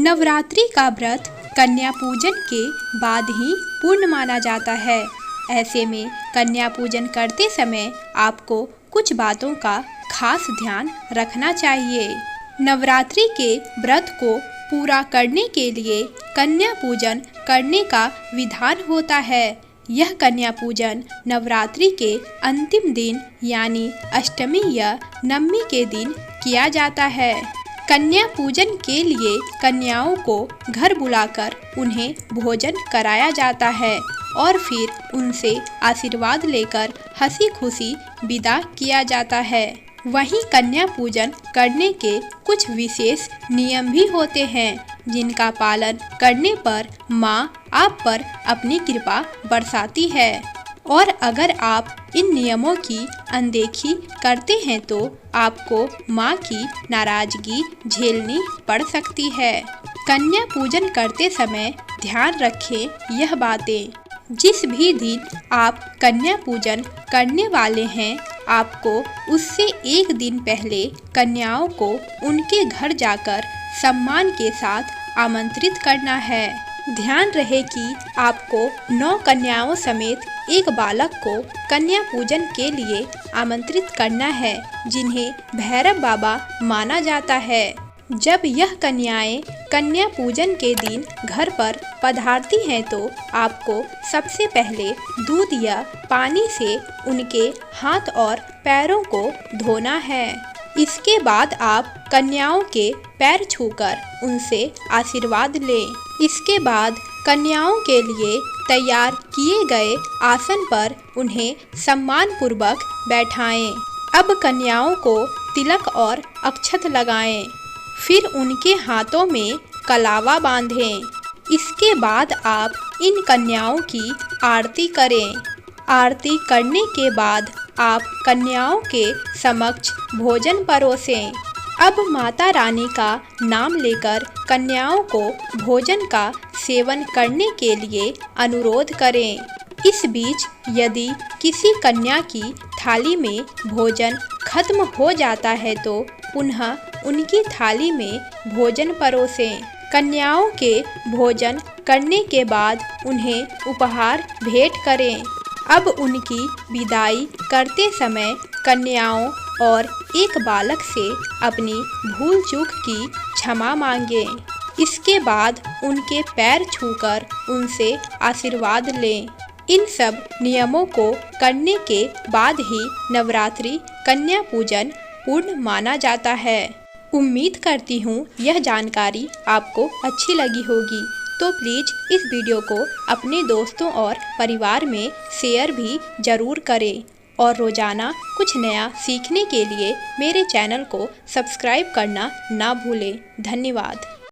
नवरात्रि का व्रत कन्या पूजन के बाद ही पूर्ण माना जाता है। ऐसे में कन्या पूजन करते समय आपको कुछ बातों का खास ध्यान रखना चाहिए। नवरात्रि के व्रत को पूरा करने के लिए कन्या पूजन करने का विधान होता है। यह कन्या पूजन नवरात्रि के अंतिम दिन यानी अष्टमी या नवमी के दिन किया जाता है। कन्या पूजन के लिए कन्याओं को घर बुलाकर उन्हें भोजन कराया जाता है और फिर उनसे आशीर्वाद लेकर हंसी खुशी विदा किया जाता है। वहीं कन्या पूजन करने के कुछ विशेष नियम भी होते हैं जिनका पालन करने पर माँ आप पर अपनी कृपा बरसाती है, और अगर आप इन नियमों की अनदेखी करते हैं तो आपको माँ की नाराजगी झेलनी पड़ सकती है। कन्या पूजन करते समय ध्यान रखें यह बातें। जिस भी दिन आप कन्या पूजन करने वाले हैं, आपको उससे एक दिन पहले कन्याओं को उनके घर जाकर सम्मान के साथ आमंत्रित करना है। ध्यान रहे कि आपको 9 कन्याओं समेत एक बालक को कन्या पूजन के लिए आमंत्रित करना है, जिन्हें भैरव बाबा माना जाता है। जब यह कन्याएं कन्या पूजन के दिन घर पर पधारती हैं तो आपको सबसे पहले दूध या पानी से उनके हाथ और पैरों को धोना है। इसके बाद आप कन्याओं के पैर छूकर उनसे आशीर्वाद लें। इसके बाद कन्याओं के लिए तैयार किए गए आसन पर उन्हें सम्मान पूर्वक बैठाएं। अब कन्याओं को तिलक और अक्षत लगाएं। फिर उनके हाथों में कलावा बांधें। इसके बाद आप इन कन्याओं की आरती करें। आरती करने के बाद आप कन्याओं के समक्ष भोजन परोसें। अब माता रानी का नाम लेकर कन्याओं को भोजन का सेवन करने के लिए अनुरोध करें। इस बीच यदि किसी कन्या की थाली में भोजन खत्म हो जाता है तो पुनः उनकी थाली में भोजन परोसें। कन्याओं के भोजन करने के बाद उन्हें उपहार भेंट करें। अब उनकी विदाई करते समय कन्याओं और एक बालक से अपनी भूल चूक की क्षमा मांगें। इसके बाद उनके पैर छूकर उनसे आशीर्वाद लें। इन सब नियमों को करने के बाद ही नवरात्रि कन्या पूजन पूर्ण माना जाता है। उम्मीद करती हूँ यह जानकारी आपको अच्छी लगी होगी, तो प्लीज़ इस वीडियो को अपने दोस्तों और परिवार में शेयर भी ज़रूर करें और रोज़ाना कुछ नया सीखने के लिए मेरे चैनल को सब्सक्राइब करना ना भूलें। धन्यवाद।